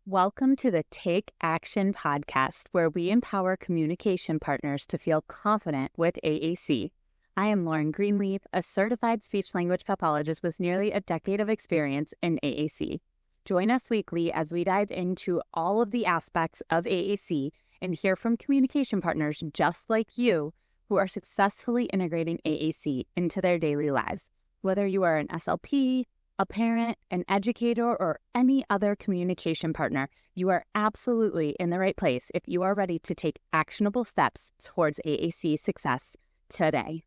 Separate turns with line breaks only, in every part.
Welcome to the Take Action podcast, where we empower communication partners to feel confident with AAC. I am Lauren Greenleaf, a certified speech-language pathologist with nearly a decade of experience in AAC. Join us weekly as we dive into all of the aspects of AAC and hear from communication partners just like you who are successfully integrating AAC into their daily lives. Whether you are an SLP, a parent, an educator, or any other communication partner, you are absolutely in the right place if you are ready to take actionable steps towards AAC success today.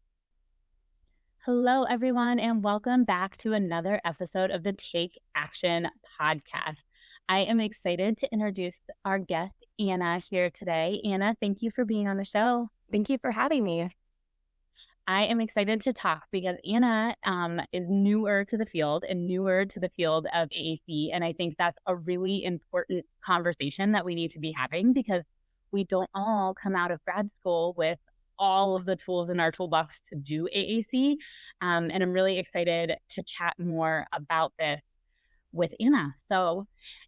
Hello, everyone, and welcome back to another episode of the Take Action podcast. I am excited to introduce our guest, Anna, here today. Anna, thank you for being on the show.
Thank you for having me.
I am excited to talk because Anna is newer to the field of AAC, and I think that's a really important conversation that we need to be having because we don't all come out of grad school with all of the tools in our toolbox to do AAC, and I'm really excited to chat more about this with Anna. So,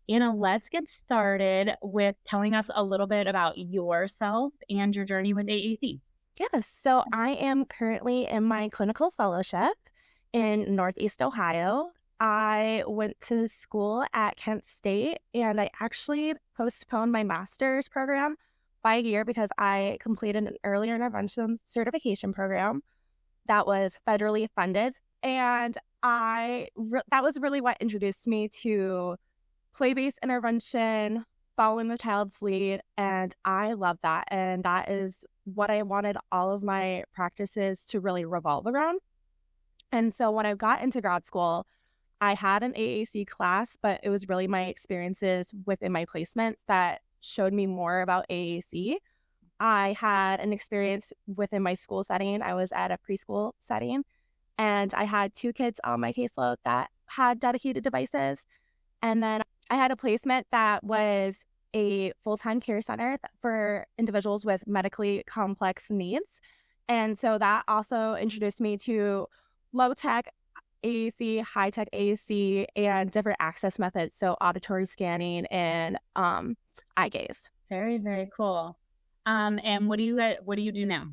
Anna, let's get started with telling us a little bit about yourself and your journey with AAC.
Yes, so I am currently in my clinical fellowship in Northeast Ohio. I went to school at Kent State, and I actually postponed my master's program by a year because I completed an early intervention certification program that was federally funded. And that was really what introduced me to play-based intervention, following the child's lead, and I love that. And that is what I wanted all of my practices to really revolve around. And so when I got into grad school, I had an AAC class, but it was really my experiences within my placements that showed me more about AAC. I had an experience within my school setting. I was at a preschool setting, and I had 2 kids on my caseload that had dedicated devices. And then I had a placement that was a full-time care center for individuals with medically complex needs. And so that also introduced me to low-tech AAC, high-tech AAC, and different access methods, so auditory scanning and eye gaze.
Very, very cool. And what do you do now?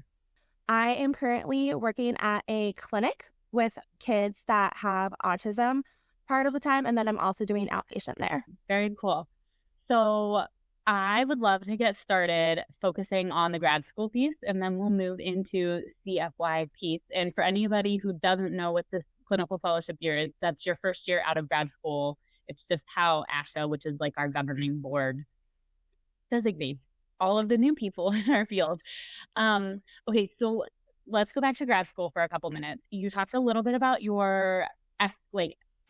I am currently working at a clinic with kids that have autism part of the time, and then I'm also doing outpatient there.
Very cool. So I would love to get started focusing on the grad school piece, and then we'll move into the FY piece. And for anybody who doesn't know what this clinical fellowship year is, that's your first year out of grad school. It's just how AACtion, which is like our governing board, designates all of the new people in our field. Okay, so let's go back to grad school for a couple minutes. You talked a little bit about your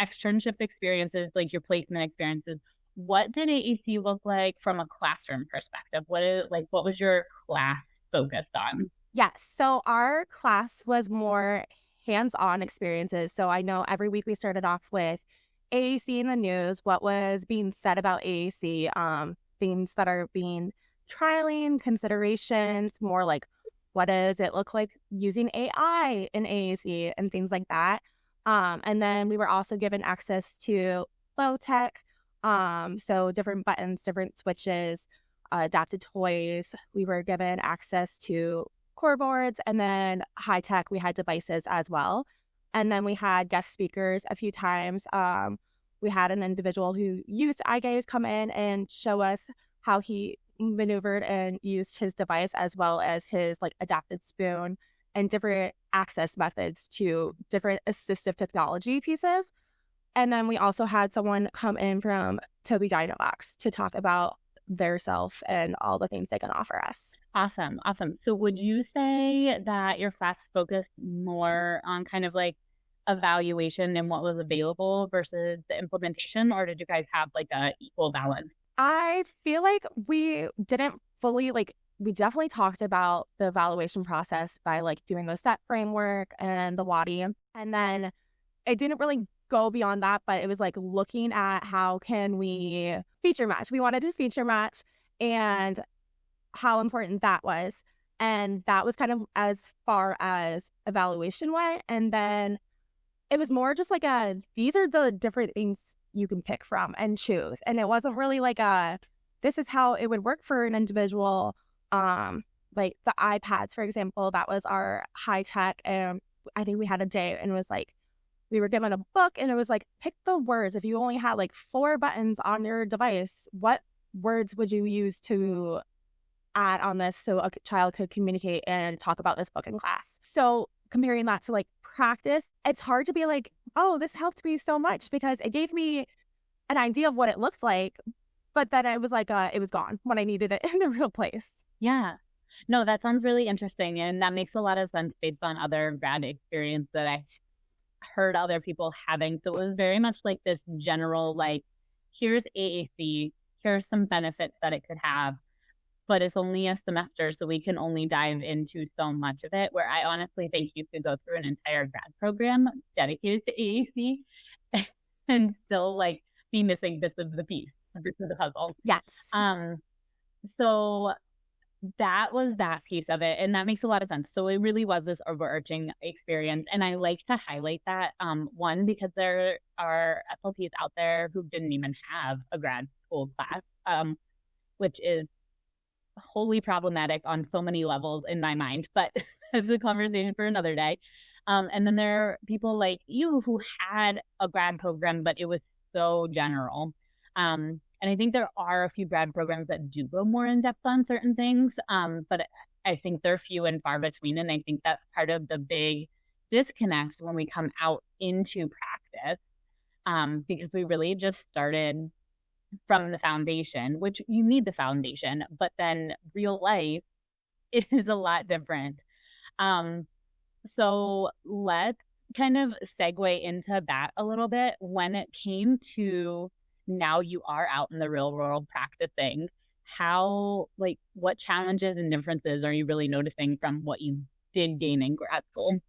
externship experiences, like your placement experiences. What did AAC look like from a classroom perspective? What was your class focused on?
Yes, so our class was more hands-on experiences. So I know every week we started off with AAC in the news, what was being said about AAC, things that are being trialing, considerations, more like what does it look like using AI in AAC and things like that. And then we were also given access to low tech, so different buttons, different switches, adapted toys. We were given access to core boards, and then high tech, we had devices as well. And then we had guest speakers a few times. We had an individual who used eye gaze come in and show us how he maneuvered and used his device, as well as his adapted spoon and different access methods to different assistive technology pieces. And then we also had someone come in from Tobii Dynavox to talk about their self and all the things they can offer us.
Awesome. So would you say that your class focused more on kind of like evaluation and what was available versus the implementation, or did you guys have like a equal balance?
I feel like we didn't fully we definitely talked about the evaluation process by doing the SET framework and the WADI. And then it didn't really go beyond that, but it was looking at how can we feature match. We wanted to feature match and how important that was. And that was kind of as far as evaluation went. And then it was more just like these are the different things you can pick from and choose. And it wasn't really like this is how it would work for an individual. Like the iPads, for example, that was our high tech. And I think we had a day and it was like, we were given a book and it was like, pick the words. If you only had like 4 buttons on your device, what words would you use to add on this so a child could communicate and talk about this book in class? So comparing that to like practice, it's hard to be like, oh, this helped me so much, because it gave me an idea of what it looked like, but then it was like, it was gone when I needed it in the real place.
Yeah. No, that sounds really interesting. And that makes a lot of sense based on other grad experience that I've heard other people having. So it was very much like this general, like, here's AAC, here's some benefits that it could have, but it's only a semester, so we can only dive into so much of it, where I honestly think you could go through an entire grad program dedicated to AAC and still like be missing this of the piece, this of the puzzle.
Yes.
So that was that piece of it, and that makes a lot of sense. So it really was this overarching experience, and I like to highlight that, one, because there are SLPs out there who didn't even have a grad school class, which is wholly problematic on so many levels in my mind, but it's a conversation for another day. And then there are people like you who had a grad program, but it was so general. And I think there are a few grad programs that do go more in depth on certain things, but I think they're few and far between. And I think that's part of the big disconnect when we come out into practice, because we really just started from the foundation, which you need the foundation, but then real life is a lot different. So let's kind of segue into that a little bit. When it came to now you are out in the real world practicing, how, like, what challenges and differences are you really noticing from what you did gain in grad school?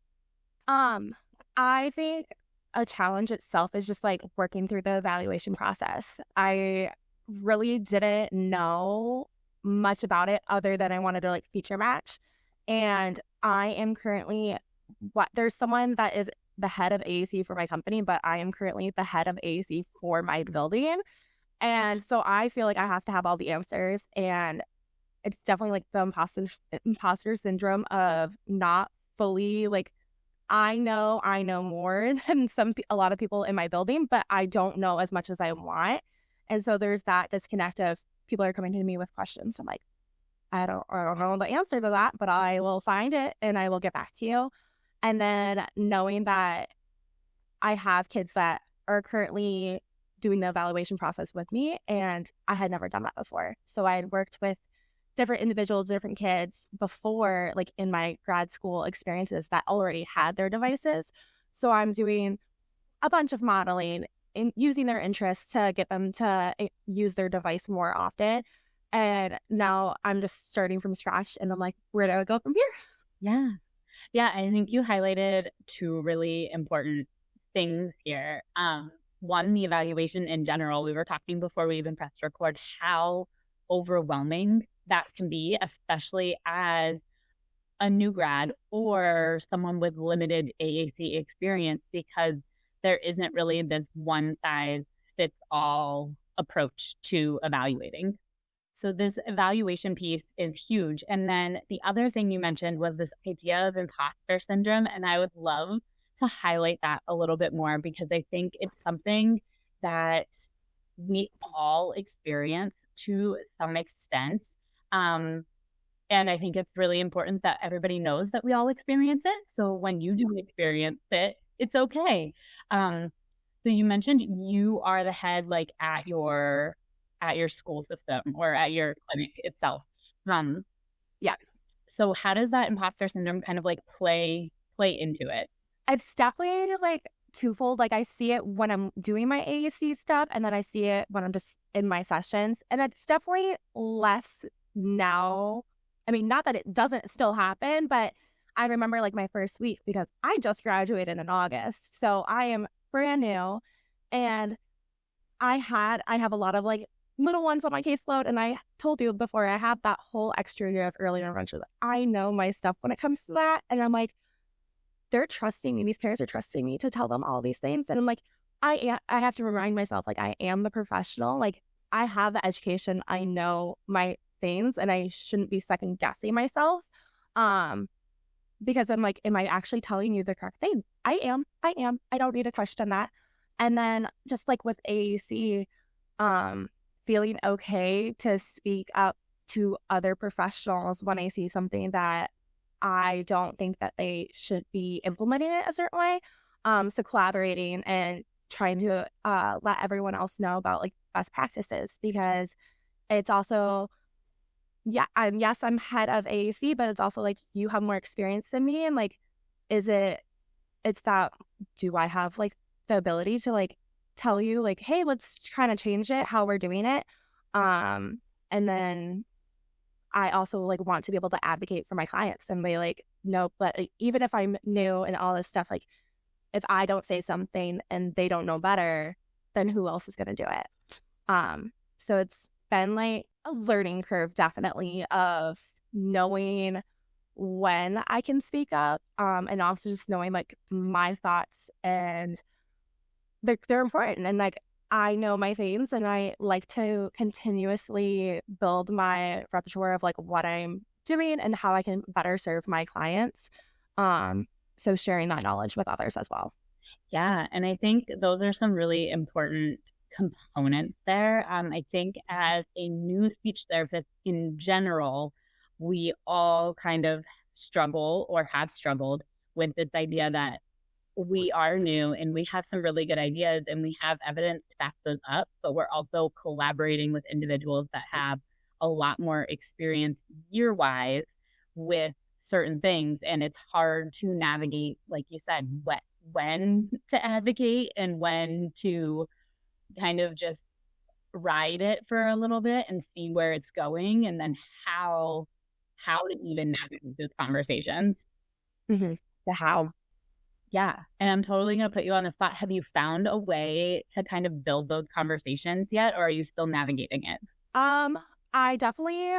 I think a challenge itself is just like working through the evaluation process. I really didn't know much about it other than I wanted to like feature match. And I am currently, there's someone that is the head of AAC for my company, but I am currently the head of AAC for my building. And so I feel like I have to have all the answers. And it's definitely like the imposter syndrome of not fully like, I know more than a lot of people in my building, but I don't know as much as I want. And so there's that disconnect of people are coming to me with questions. I'm like, I don't know the answer to that, but I will find it and I will get back to you. And then knowing that I have kids that are currently doing the evaluation process with me, and I had never done that before. So I had worked with different individuals, different kids before, like in my grad school experiences that already had their devices. So I'm doing a bunch of modeling and using their interests to get them to use their device more often. And now I'm just starting from scratch and I'm like, where do I go from here?
Yeah. Yeah, I think you highlighted 2 really important things here. One, the evaluation in general. We were talking before we even pressed record how overwhelming that can be, especially as a new grad or someone with limited AAC experience, because there isn't really this one-size-fits-all approach to evaluating. So this evaluation piece is huge. And then the other thing you mentioned was this idea of imposter syndrome. And I would love to highlight that a little bit more, because I think it's something that we all experience to some extent. And I think it's really important that everybody knows that we all experience it. So when you do experience it, it's okay. So you mentioned you are the head, like at your school system or at your clinic itself. Yeah. So how does that imposter syndrome kind of like play into it?
It's definitely like twofold. Like I see it when I'm doing my AAC stuff, and then I see it when I'm just in my sessions. And it's definitely less now. I mean, not that it doesn't still happen, but I remember like my first week, because I just graduated in August. So I am brand new, and I have a lot of like little ones on my caseload. And I told you before, I have that whole extra year of early intervention. I know my stuff when it comes to that. And I'm like, they're trusting me. These parents are trusting me to tell them all these things. And I'm like, I have to remind myself, like, I am the professional. Like, I have the education. I know my things, and I shouldn't be second guessing myself. Because I'm like, am I actually telling you the correct thing? I am. I don't need to question that. And then just like with AAC, feeling okay to speak up to other professionals when I see something that I don't think that they should be implementing it a certain way. So collaborating and trying to let everyone else know about like best practices, because it's also, I'm head of AAC, but it's also like you have more experience than me. And like, it's that, do I have like the ability to like tell you like, hey, let's kind of change it, how we're doing it. And then I also like want to be able to advocate for my clients and be like, no, but like, even if I'm new and all this stuff, like if I don't say something and they don't know better, then who else is going to do it? So it's been like a learning curve, definitely, of knowing when I can speak up, and also just knowing like my thoughts, and they're important, and like I know my things, and I like to continuously build my repertoire of like what I'm doing and how I can better serve my clients. So sharing that knowledge with others as well.
Yeah, and I think those are some really important components there. I think as a new speech therapist in general, we all kind of struggle or have struggled with this idea that we are new and we have some really good ideas and we have evidence to back those up, but we're also collaborating with individuals that have a lot more experience year-wise with certain things. And it's hard to navigate, like you said, when to advocate and when to kind of just ride it for a little bit and see where it's going, and then how to even navigate this conversation.
Mm-hmm. The how.
Yeah. And I'm totally going to put you on the spot. Have you found a way to kind of build those conversations yet, or are you still navigating it?
I definitely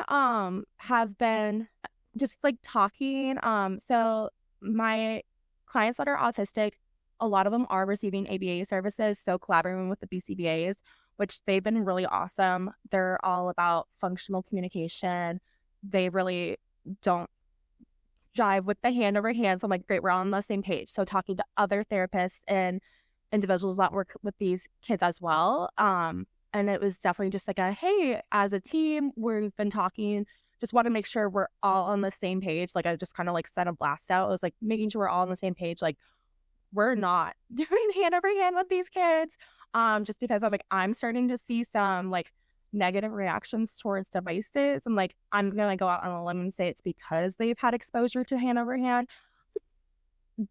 have been just like talking. So my clients that are autistic, a lot of them are receiving ABA services, so collaborating with the BCBAs, which they've been really awesome. They're all about functional communication. They really don't jive with the hand over hand. So I'm like, great, we're all on the same page. So talking to other therapists and individuals that work with these kids as well. And it was definitely just like hey, as a team, we've been talking, just want to make sure we're all on the same page. Like I just kind of like sent a blast out. It was like making sure we're all on the same page. Like we're not doing hand over hand with these kids. Just because I was like, I'm starting to see some like negative reactions towards devices. I'm like, I'm going to go out on a limb and say it's because they've had exposure to hand over hand.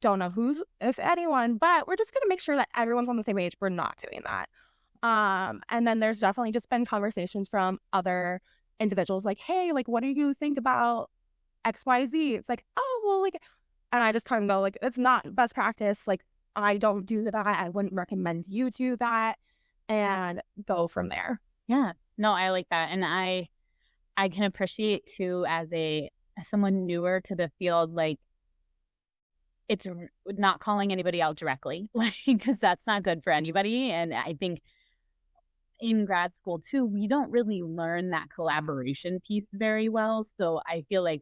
Don't know who, if anyone, but we're just going to make sure that everyone's on the same page. We're not doing that. And then there's definitely just been conversations from other individuals like, hey, like, what do you think about XYZ? It's like, oh, well, like, and I just kind of go like, it's not best practice. Like, I don't do that. I wouldn't recommend you do that, and go from there.
Yeah, no, I like that. And I can appreciate too, as someone newer to the field, like it's not calling anybody out directly, like, because that's not good for anybody. And I think in grad school too, we don't really learn that collaboration piece very well. So I feel like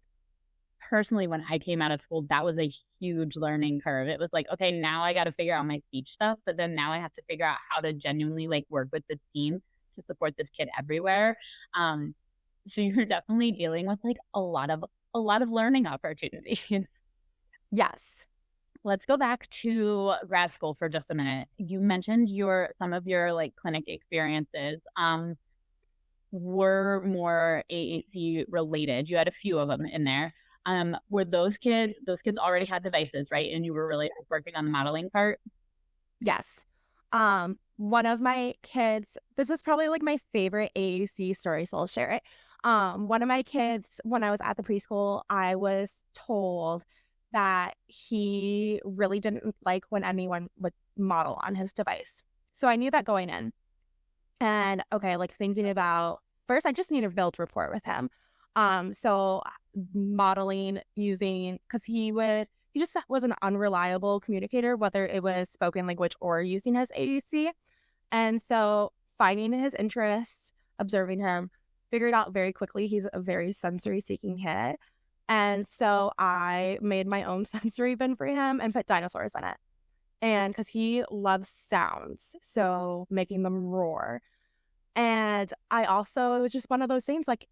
personally, when I came out of school, that was a huge learning curve. It was like, okay, now I got to figure out my speech stuff, but then now I have to figure out how to genuinely like work with the team to support this kid everywhere. So you're definitely dealing with like a lot of learning opportunities.
Yes.
Let's go back to grad school for just a minute. You mentioned some of your like clinic experiences were more AAC related. You had a few of them in there. Were those kids already had devices, right? And you were really working on the modeling part?
Yes. One of my kids, this was probably like my favorite AAC story, so I'll share it. One of my kids, when I was at the preschool, I was told that he really didn't like when anyone would model on his device. So I knew that going in. And okay, like thinking about, first I just need to build rapport with him. So modeling using, because he would he just was an unreliable communicator, whether it was spoken language or using his AAC. And so finding his interests, observing him, figured out very quickly he's a very sensory seeking kid. And so I made my own sensory bin for him and put dinosaurs in it. And because he loves sounds, so making them roar. And I also, it was just one of those things, like,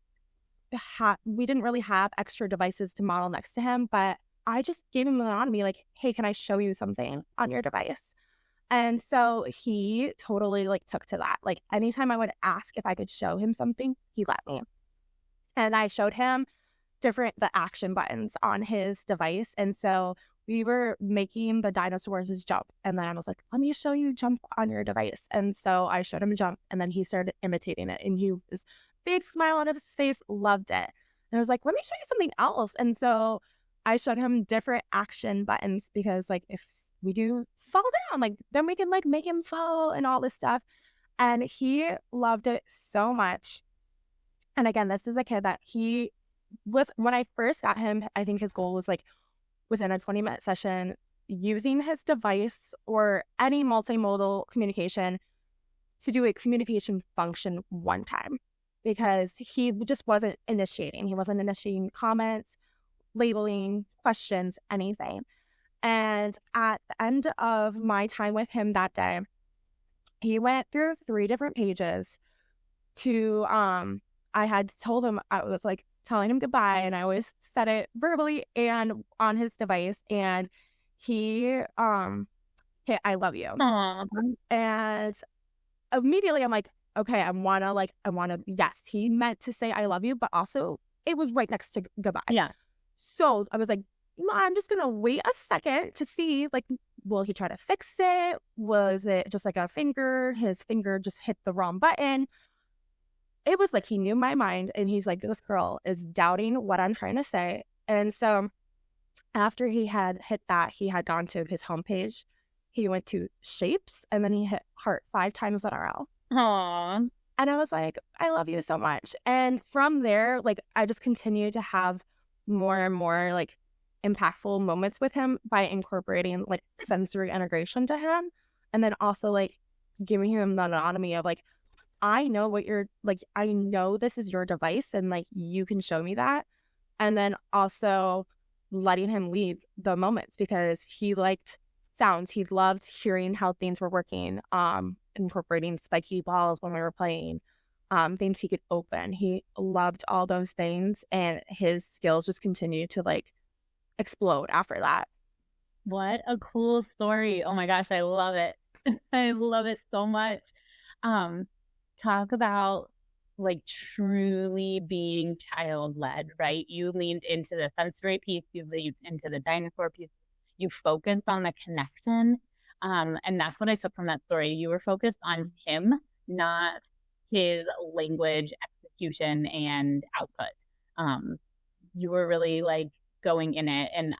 we didn't really have extra devices to model next to him, but I just gave him an autonomy, like, hey, can I show you something on your device? And so he totally, like, took to that. Like, anytime I would ask if I could show him something, he let me. And I showed him the action buttons on his device. And so we were making the dinosaurs jump. And then I was like, let me show you jump on your device. And so I showed him jump, and then he started imitating it. And he was big smile on his face, loved it. And I was like, let me show you something else. And so I showed him different action buttons, because, like, if we do fall down, like, then we can, like, make him fall and all this stuff. And he loved it so much. And again, this is a kid that he was, when I first got him, I think his goal was, like, within a 20-minute session, using his device or any multimodal communication to do a communication function one time, because he just wasn't initiating. He wasn't initiating comments, labeling, questions, anything. And at the end of my time with him that day, he went through 3 different pages to, I had told him, I was like telling him goodbye, and I always said it verbally and on his device, and he hit I love you.
Aww.
And immediately I'm like, okay, I wanna, yes, he meant to say I love you, but also it was right next to goodbye.
Yeah.
So I was like, I'm just gonna wait a second to see, like, will he try to fix it? Was it just like his finger just hit the wrong button? It was like he knew my mind, and he's like, this girl is doubting what I'm trying to say. And so after he had hit that, he had gone to his homepage. He went to shapes, and then he hit heart 5 times in a row.
Aww.
And I was like, I love you so much. And from there, like, I just continued to have more and more, like, impactful moments with him by incorporating, like, sensory integration to him. And then also, like, giving him the autonomy of, like, I know what you're, like, I know this is your device, and, like, you can show me that. And then also letting him lead the moments, because he liked sounds. He loved hearing how things were working, incorporating spiky balls when we were playing, things he could open. He loved all those things, and his skills just continued to, like, explode after that.
What a cool story. Oh my gosh, I love it. I love it so much. Talk about, like, truly being child-led, right? You leaned into the sensory piece, you leaned into the dinosaur piece, you focused on the connection. And that's what I took from that story. You were focused on him, not his language execution and output. You were really, like, going in it. And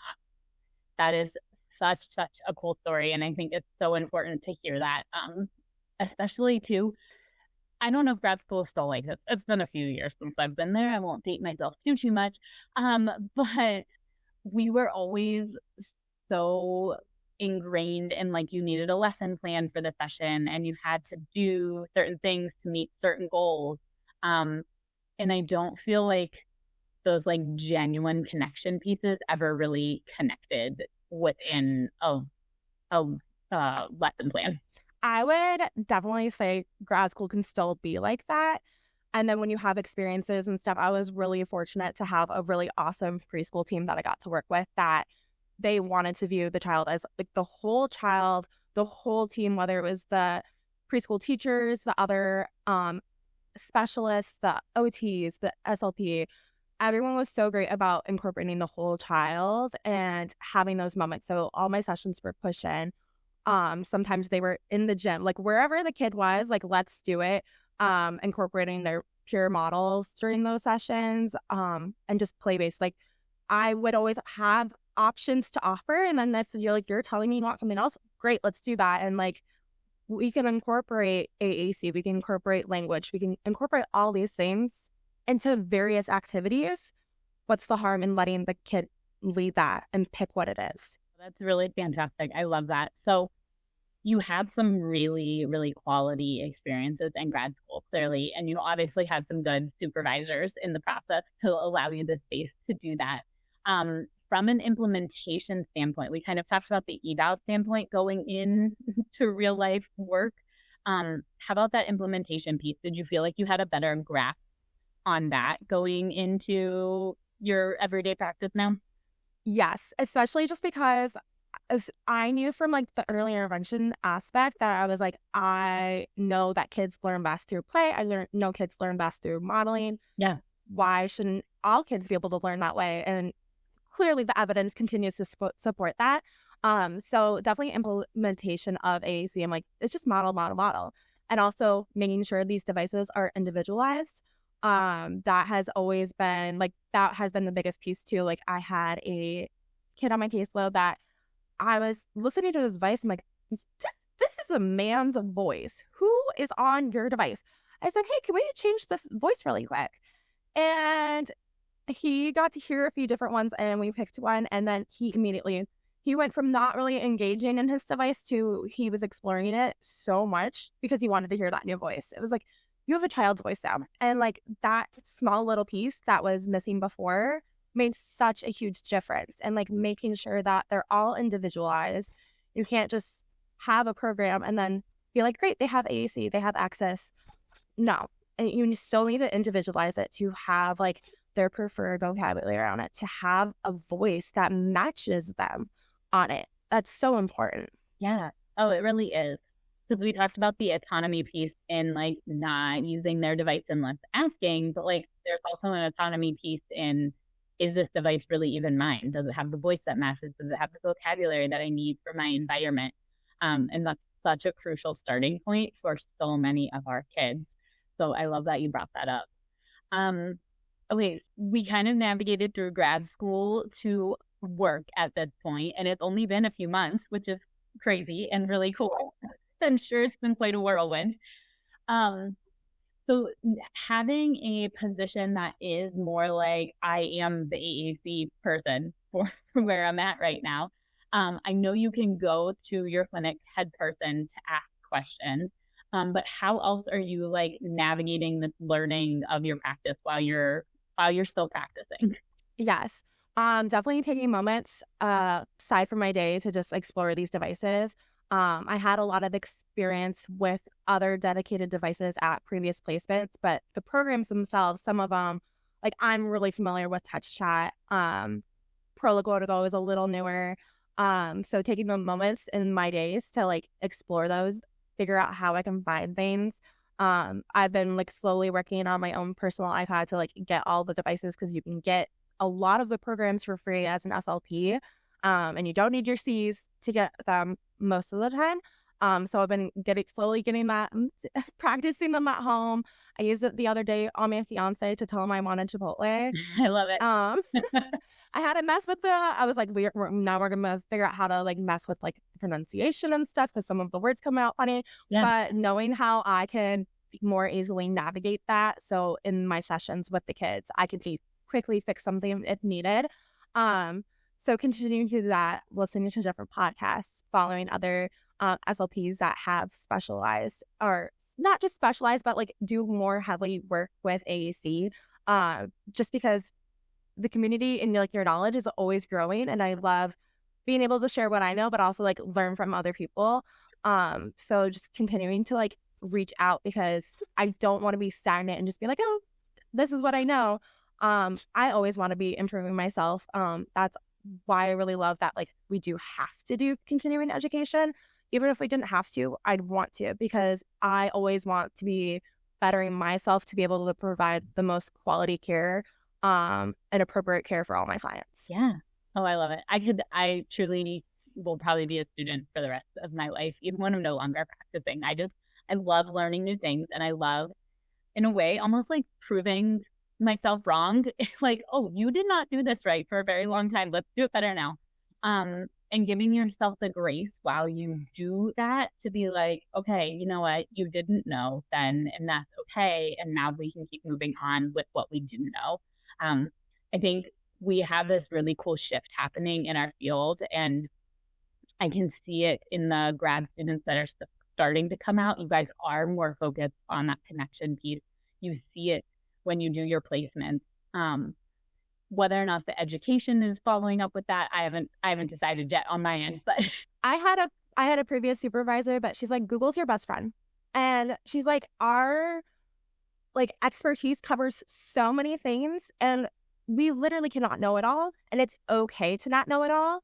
that is such a cool story. And I think it's so important to hear that, especially too. I don't know if grad school is still like this. It's been a few years since I've been there. I won't date myself too much. But we were always so ingrained in, like, you needed a lesson plan for the session, and you had to do certain things to meet certain goals. And I don't feel like those, like, genuine connection pieces ever really connected within a lesson plan.
I would definitely say grad school can still be like that. And then when you have experiences and stuff, I was really fortunate to have a really awesome preschool team that I got to work with, that they wanted to view the child as, like, the whole child, the whole team, whether it was the preschool teachers, the other specialists, the OTs, the SLP. Everyone was so great about incorporating the whole child and having those moments. So all my sessions were push-in. Sometimes they were in the gym, like, wherever the kid was, like, let's do it. Incorporating their peer models during those sessions, and just play-based. Like, I would always have options to offer, and then if you're telling me you want something else, great, let's do that. And, like, we can incorporate AAC, we can incorporate language, we can incorporate all these things into various activities. What's the harm in letting the kid lead that and pick what it is?
That's really fantastic. I love that. So you had some really, really quality experiences in grad school, clearly, and you obviously had some good supervisors in the process to allow you the space to do that. From an implementation standpoint, we kind of talked about the eval standpoint going in to real life work. How about that implementation piece? Did you feel like you had a better grasp on that going into your everyday practice now?
Yes, especially just because I knew from like the early intervention aspect that I was like, I know that kids learn best through play. I know kids learn best through modeling.
Yeah.
Why shouldn't all kids be able to learn that way? And clearly the evidence continues to support that. So definitely implementation of AAC. I'm like, it's just model. And also making sure these devices are individualized. That has always been that has been the biggest piece too. Like I had a kid on my caseload that I was listening to his device. I'm like, this is a man's voice. Who is on your device? I said, hey, can we change this voice really quick? And he got to hear a few different ones and we picked one. And then he went from not really engaging in his device to he was exploring it so much because he wanted to hear that new voice. It was like, you have a child's voice now. And like that small little piece that was missing before made such a huge difference. And like making sure that they're all individualized. You can't just have a program and then be like, great, they have AAC, they have access. No, and you still need to individualize it to have like their preferred vocabulary around it, to have a voice that matches them on it. That's so important.
Yeah. Oh, it really is. Because we talked about the autonomy piece in like not using their device unless asking, but like there's also an autonomy piece in, is this device really even mine? Does it have the voice that matches? Does it have the vocabulary that I need for my environment? And that's such a crucial starting point for so many of our kids. So I love that you brought that up. Okay, we kind of navigated through grad school to work at this point, and it's only been a few months, which is crazy and really cool. I'm sure it's been quite a whirlwind. So having a position that is more like I am the AAC person for where I'm at right now, I know you can go to your clinic head person to ask questions, but how else are you like navigating the learning of your practice while you're still practicing?
Yes. Definitely taking moments aside from my day to just explore these devices. I had a lot of experience with other dedicated devices at previous placements, but the programs themselves, some of them, like I'm really familiar with TouchChat. Prologo is a little newer. So taking the moments in my days to like explore those, figure out how I can find things. I've been like slowly working on my own personal iPad to like get all the devices because you can get a lot of the programs for free as an SLP. And you don't need your C's to get them most of the time. So I've been slowly getting that, practicing them at home. I used it the other day on my fiance to tell him I wanted Chipotle.
I love it.
I had to mess with I was like, we're going to figure out how to like mess with like pronunciation and stuff because some of the words come out funny. Yeah. But knowing how I can more easily navigate that. So in my sessions with the kids, I could quickly fix something if needed. So continuing to do that, listening to different podcasts, following other SLPs that have specialized, or not just specialized, but like do more heavily work with AAC, just because the community and like your knowledge is always growing. And I love being able to share what I know, but also like learn from other people. So just continuing to like reach out because I don't want to be stagnant and just be like, oh, this is what I know. I always want to be improving myself. That's why I really love that like we do have to do continuing education. Even if we didn't have to, I'd want to, because I always want to be bettering myself to be able to provide the most quality care and appropriate care for all my clients.
Yeah. Oh, I love it. I truly will probably be a student for the rest of my life, even when I'm no longer practicing. I love learning new things, and I love, in a way, almost like proving myself wrong. It's like, oh, you did not do this right for a very long time. Let's do it better now. And giving yourself the grace while you do that to be like, okay, you know what, you didn't know then, and that's okay. And now we can keep moving on with what we do know. I think we have this really cool shift happening in our field, and I can see it in the grad students that are starting to come out. You guys are more focused on that connection piece. You see it when you do your placements. Whether or not the education is following up with that, I haven't decided yet on my end. But
I had a previous supervisor, but she's like, Google's your best friend. And she's like, our like expertise covers so many things, and we literally cannot know it all. And it's okay to not know it all,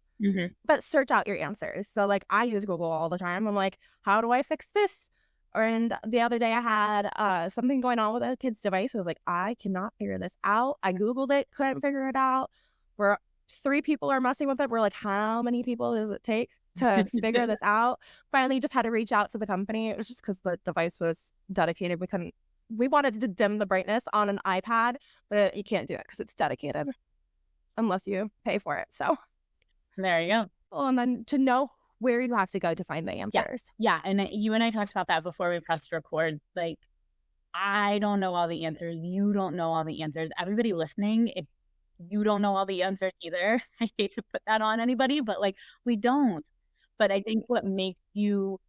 but search out your answers. So like I use Google all the time. I'm like, how do I fix this? And the other day I had something going on with a kid's device. I was like, I cannot figure this out. I Googled it, couldn't figure it out. We're 3 people are messing with it. We're like, how many people does it take to figure this out? Finally, just had to reach out to the company. It was just because the device was dedicated. We wanted to dim the brightness on an iPad, but you can't do it because it's dedicated unless you pay for it. So
there you go.
Well, and then to know where you have to go to find the answers.
Yeah. And you and I talked about that before we pressed record. Like, I don't know all the answers. You don't know all the answers. Everybody listening, if you don't know all the answers either, I hate to put that on anybody, but like, we don't. But I think what makes you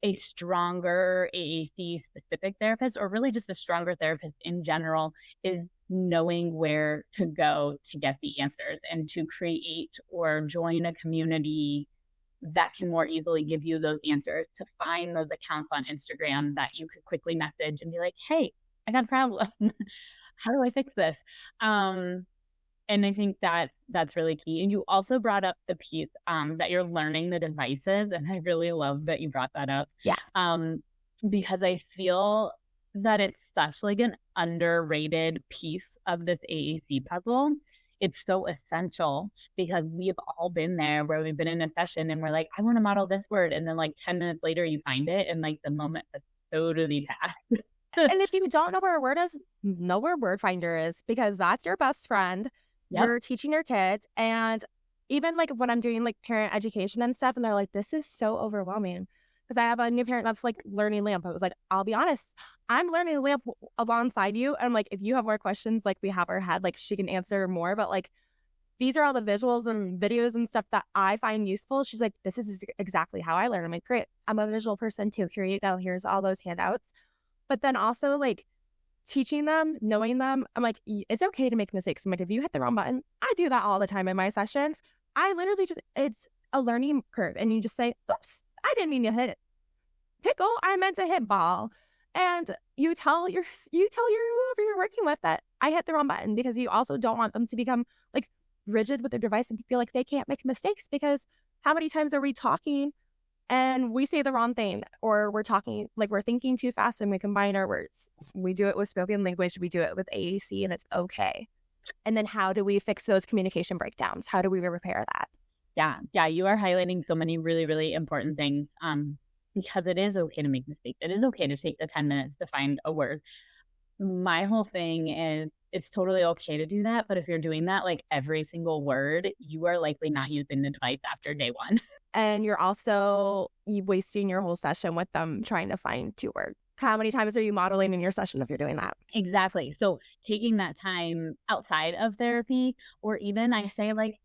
a stronger AAC specific therapist, or really just a stronger therapist in general, is knowing where to go to get the answers and to create or join a community that can more easily give you those answers, to find those accounts on Instagram that you could quickly message and be like, hey, I got a problem. How do I fix this? And I think that that's really key. And you also brought up the piece that you're learning the devices. And I really love that you brought that up.
Yeah.
Because I feel that it's such like an underrated piece of this AAC puzzle. It's so essential because we've all been there where we've been in a session and we're like, I want to model this word. And then like 10 minutes later, you find it. And like the moment that's totally passed.
And if you don't know where a word is, know where Word Finder is, because that's your best friend. Yep. You're teaching your kids. And even like when I'm doing like parent education and stuff, and they're like, this is so overwhelming. Because I have a new parent that's like learning LAMP. I was like, I'll be honest, I'm learning LAMP alongside you. And I'm like, if you have more questions, like we have her head, like she can answer more. But like, these are all the visuals and videos and stuff that I find useful. She's like, this is exactly how I learn. I'm like, great. I'm a visual person too. Here you go. Here's all those handouts. But then also like teaching them, knowing them, I'm like, it's okay to make mistakes. I'm like, if you hit the wrong button, I do that all the time in my sessions. I literally just, it's a learning curve. And you just say, oops, I didn't mean to hit pickle. I meant to hit ball. And you tell whoever you're working with that I hit the wrong button, because you also don't want them to become like rigid with their device and feel like they can't make mistakes. Because how many times are we talking and we say the wrong thing, or we're talking like we're thinking too fast and we combine our words? We do it with spoken language. We do it with AAC, and it's okay. And then how do we fix those communication breakdowns? How do we repair that?
Yeah. You are highlighting so many really, really important things. Because it is okay to make mistakes. It is okay to take the 10 minutes to find a word. My whole thing is it's totally okay to do that. But if you're doing that like every single word, you are likely not using the device after day 1.
And you're also wasting your whole session with them trying to find 2 words. How many times are you modeling in your session if you're doing that?
Exactly. So taking that time outside of therapy, or even I say like,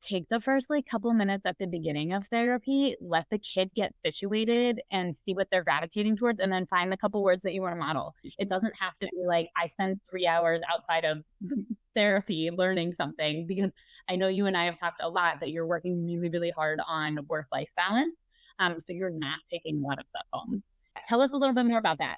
take the first like couple minutes at the beginning of therapy, let the kid get situated and see what they're gravitating towards, and then find the couple words that you want to model. It doesn't have to be like, I spend 3 hours outside of therapy learning something, because I know you and I have talked a lot that you're working really, really hard on work-life balance. So you're not taking a lot of stuff home. Tell us a little bit more about that.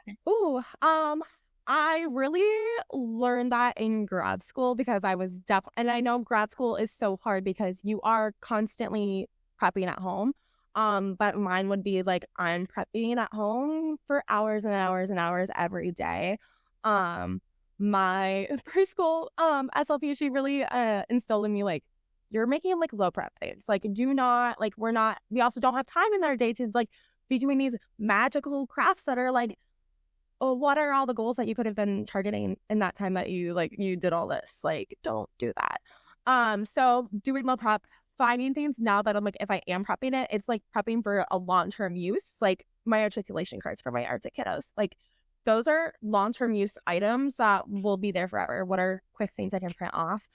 I really learned that in grad school, because I was and I know grad school is so hard because you are constantly prepping at home. But mine would be like, I'm prepping at home for hours and hours and hours every day. My preschool SLP, she really instilled in me like, you're making like low prep things. Like, do not like, we also don't have time in our day to like be doing these magical crafts that are like, oh, what are all the goals that you could have been targeting in that time that you did all this? Like, don't do that. So doing low prep, finding things now that I'm like, if I am prepping it, it's like prepping for a long-term use, like my articulation cards for my Arctic kiddos. Like, those are long-term use items that will be there forever. What are quick things I can print off?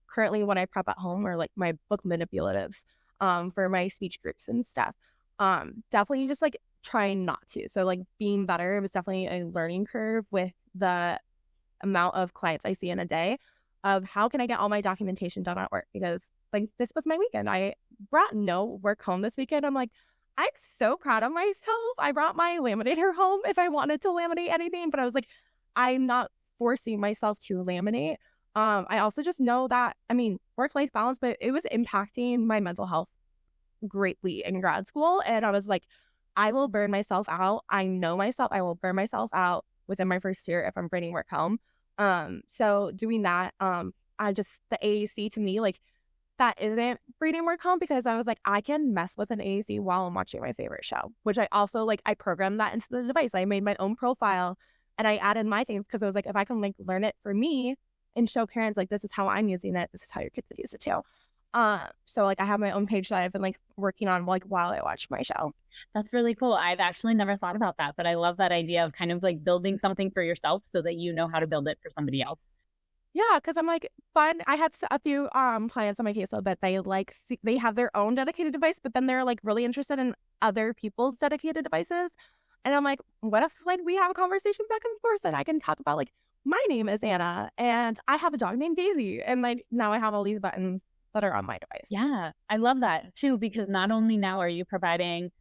Currently when I prep at home are like my book manipulatives. for my speech groups and stuff. Definitely just like trying not to. So like being better, it was definitely a learning curve with the amount of clients I see in a day of how can I get all my documentation done at work, because like this was my weekend. I brought no work home this weekend. I'm like, I'm so proud of myself. I brought my laminator home if I wanted to laminate anything, but I was like, I'm not forcing myself to laminate. I also just know that, I mean, work-life balance, but it was impacting my mental health greatly in grad school. And I was like, I will burn myself out. I know myself. I will burn myself out within my first year if I'm bringing work home. So doing that, the AAC to me, like that isn't bringing work home, because I was like, I can mess with an AAC while I'm watching my favorite show, which I also like, I programmed that into the device. I made my own profile and I added my things because I was like, if I can like learn it for me and show parents like, this is how I'm using it, this is how your kid would use it too. So like I have my own page that I've been like working on like while I watch my show.
That's really cool. I've actually never thought about that, but I love that idea of kind of like building something for yourself so that you know how to build it for somebody else.
Yeah, because I'm like, fun. I have a few clients on my caseload that they like they have their own dedicated device, but then they're like really interested in other people's dedicated devices. And I'm like, what if like we have a conversation back and forth and I can talk about like, my name is Anna and I have a dog named Daisy, and like now I have all these buttons that are on my device.
Yeah, I love that too, because not only now are you providing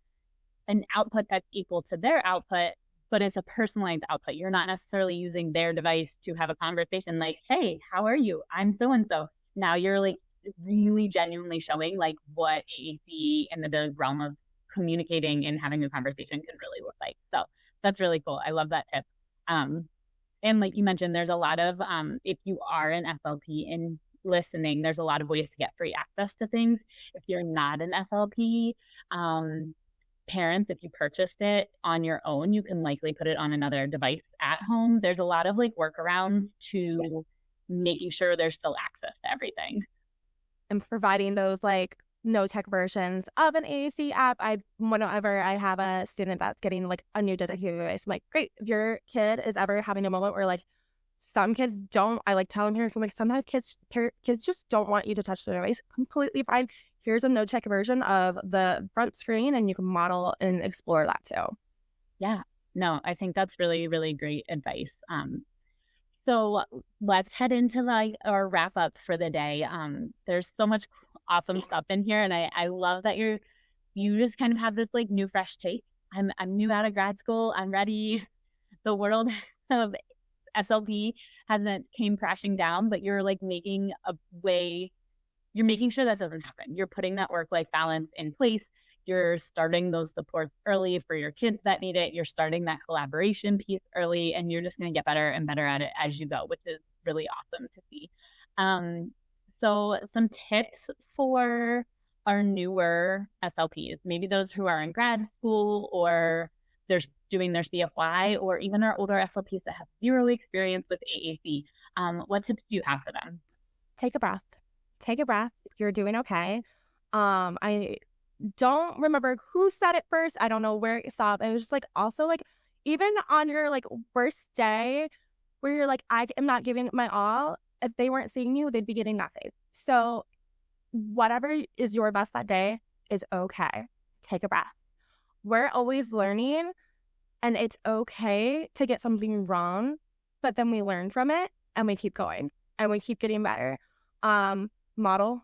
an output that's equal to their output, but it's a personalized output. You're not necessarily using their device to have a conversation like, hey, how are you? I'm so-and-so. Now you're like really genuinely showing like what AAC in the realm of communicating and having a conversation can really look like. So that's really cool. I love that tip. And like you mentioned, there's a lot of, if you are an SLP in listening, there's a lot of ways to get free access to things. If you're not an SLP, parents, if you purchased it on your own, you can likely put it on another device at home. There's a lot of like workarounds to making sure there's still access to everything.
And providing those like no tech versions of an AAC app. Whenever I have a student that's getting like a new dedicated device, I'm like, great, if your kid is ever having a moment where like some kids don't, I like telling parents, I'm like, sometimes kids just don't want you to touch the device. Completely fine. Here's a no-tech version of the front screen, and you can model and explore that too.
Yeah, no, I think that's really, really great advice. So let's head into like our wrap-ups for the day. There's so much awesome stuff in here, and I love that you just kind of have this like new, fresh take. I'm new out of grad school. I'm ready. The world of SLP hasn't came crashing down, but you're like making a way. You're making sure that doesn't happen. You're putting that work-life balance in place. You're starting those supports early for your kids that need it. You're starting that collaboration piece early, and you're just going to get better and better at it as you go, which is really awesome to see. So some tips for our newer SLPs, maybe those who are in grad school or they're doing their CFY, or even our older SLPs that have zero experience with AAC. What tips do you have for them?
Take a breath. Take a breath. You're doing okay. I don't remember who said it first. I don't know where it stopped. It was just like, also like, even on your like worst day where you're like, I am not giving my all, if they weren't seeing you, they'd be getting nothing. So whatever is your best that day is okay. Take a breath. We're always learning, and it's okay to get something wrong, but then we learn from it and we keep going and we keep getting better. Model.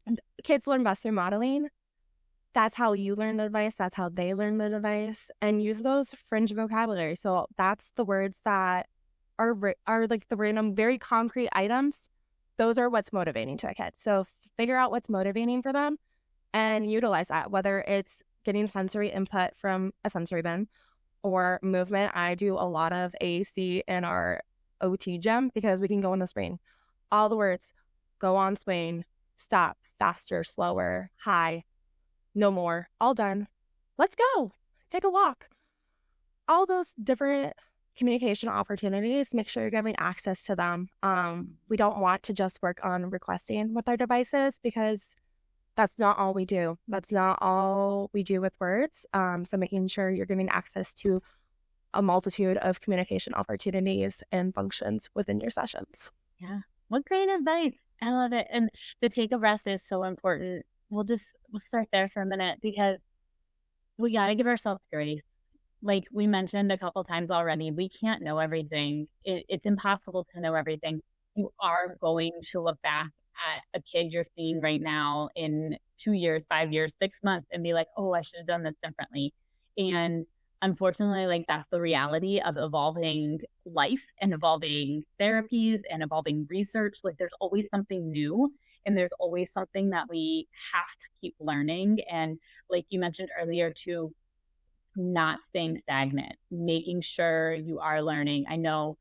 And kids learn best through modeling. That's how you learn the device. That's how they learn the device. And use those fringe vocabulary. So that's the words that are like the random, very concrete items. Those are what's motivating to a kid. So figure out what's motivating for them and utilize that, whether it's getting sensory input from a sensory bin or movement. I do a lot of AAC in our OT gym because we can go on the screen. All the words, go on swing, stop, faster, slower, high, no more, all done. Let's go. Take a walk. All those different communication opportunities, make sure you're giving access to them. We don't want to just work on requesting with our devices because that's not all we do. That's not all we do with words. So making sure you're giving access to a multitude of communication opportunities and functions within your sessions.
Yeah. What great advice. I love it. And the take a rest is so important. We'll start there for a minute because we got to give ourselves grace. Like we mentioned a couple times already, we can't know everything. It's impossible to know everything. You are going to look back at a kid you're seeing right now in 2 years, 5 years, 6 months and be like, oh, I should have done this differently. And unfortunately, like that's the reality of evolving life and evolving therapies and evolving research. Like there's always something new and there's always something that we have to keep learning. And like you mentioned earlier too, not staying stagnant, making sure you are learning. I know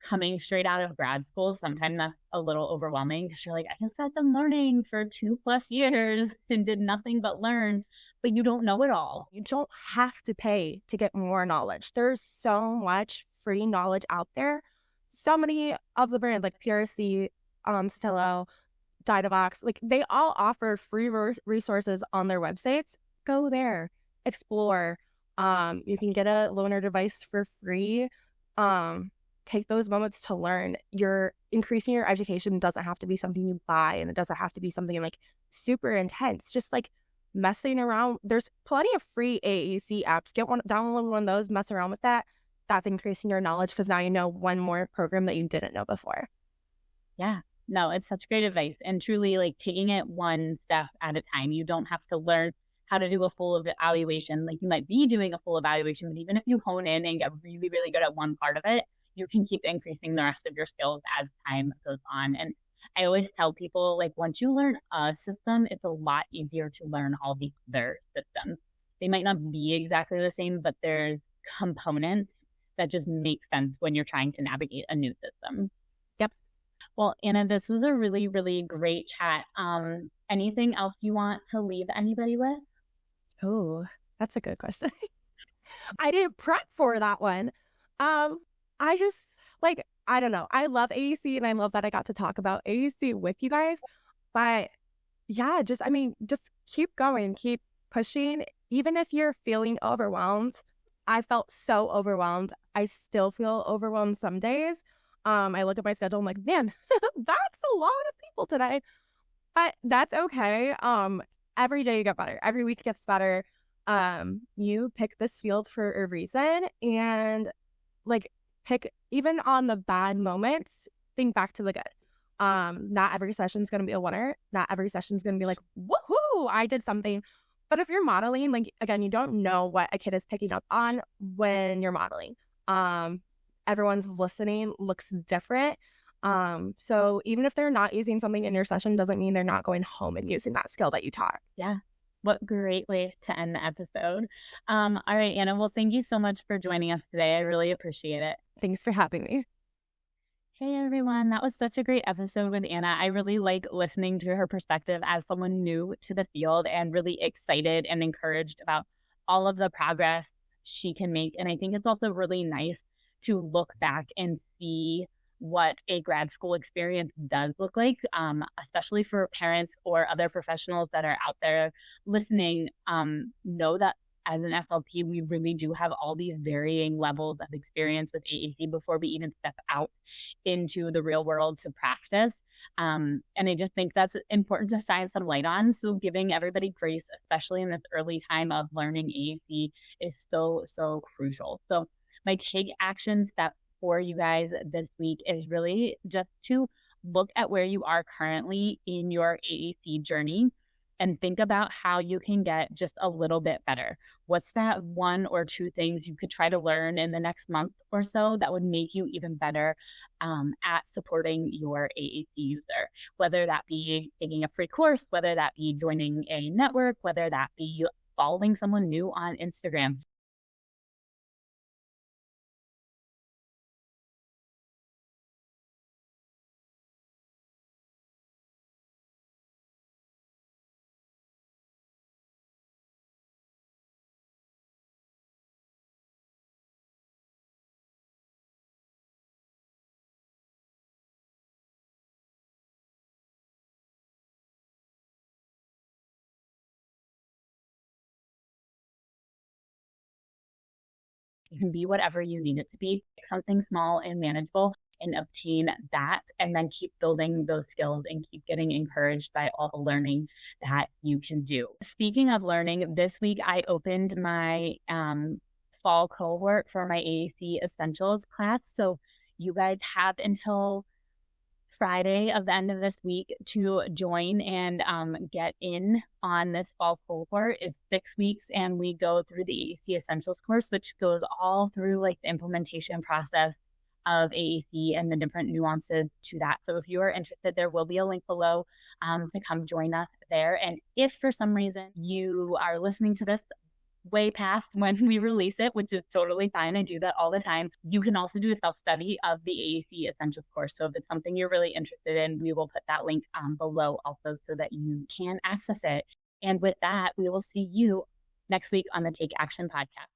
coming straight out of grad school, sometimes that's a little overwhelming because you're like, I just had been learning for 2+ years and did nothing but learn, but you don't know it all.
You don't have to pay to get more knowledge. There's so much free knowledge out there. So many of the brands like PRC, Stilo, Dynavox, like they all offer free resources on their websites. Go there. Explore. You can get a loaner device for free. Take those moments to learn. You're increasing your education. Doesn't have to be something you buy, and it doesn't have to be something like super intense. Just like messing around. There's plenty of free AAC apps. Download one of those, mess around with that. That's increasing your knowledge because now you know one more program that you didn't know before.
Yeah. No, it's such great advice. And truly like taking it one step at a time. You don't have to learn how to do a full evaluation. Like you might be doing a full evaluation, but even if you hone in and get really, really good at one part of it, you can keep increasing the rest of your skills as time goes on. And I always tell people, like, once you learn a system, it's a lot easier to learn all the other systems. They might not be exactly the same, but there's components that just make sense when you're trying to navigate a new system.
Yep.
Well, Anna, this was a really, really great chat. Anything else you want to leave anybody with?
Oh, that's a good question. I didn't prep for that one. I just like, I don't know. I love AAC and I love that I got to talk about AAC with you guys. But yeah, just keep going, keep pushing. Even if you're feeling overwhelmed, I felt so overwhelmed. I still feel overwhelmed some days. I look at my schedule, I'm like, man, that's a lot of people today. But that's okay. Every day you get better. Every week gets better. You pick this field for a reason, and like pick even on the bad moments, think back to the good. Not every session is going to be a winner. Not every session is going to be like, woohoo, I did something. But if you're modeling, like, again, you don't know what a kid is picking up on when you're modeling. Everyone's listening looks different. So even if they're not using something in your session, doesn't mean they're not going home and using that skill that you taught.
Yeah. What great way to end the episode. All right, Anna. Well, thank you so much for joining us today. I really appreciate it.
Thanks for having me.
Hey, everyone. That was such a great episode with Anna. I really like listening to her perspective as someone new to the field and really excited and encouraged about all of the progress she can make. And I think it's also really nice to look back and see what a grad school experience does look like, especially for parents or other professionals that are out there listening. Know that as an SLP, we really do have all these varying levels of experience with AAC before we even step out into the real world to practice. And I just think that's important to shine some light on. So giving everybody grace, especially in this early time of learning AAC, is so, so crucial. So my take action step for you guys this week is really just to look at where you are currently in your AAC journey and think about how you can get just a little bit better. What's that 1 or 2 things you could try to learn in the next month or so that would make you even better at supporting your AAC user? Whether that be taking a free course, whether that be joining a network, whether that be following someone new on Instagram. It can be whatever you need it to be, something small and manageable. and obtain that, and then keep building those skills and keep getting encouraged by all the learning that you can do. Speaking of learning, this week I opened my fall cohort for my AAC Essentials class. So you guys have until Friday of the end of this week to join and get in on this fall cohort. It's 6 weeks, and we go through the AAC Essentials course, which goes all through like the implementation process of AAC and the different nuances to that. So if you are interested, there will be a link below to come join us there. And if for some reason you are listening to this way past when we release it, which is totally fine, I do that all the time, you can also do a self-study of the AAC Essentials course. So if it's something you're really interested in, we will put that link below also so that you can access it. And with that, we will see you next week on the Take Action podcast.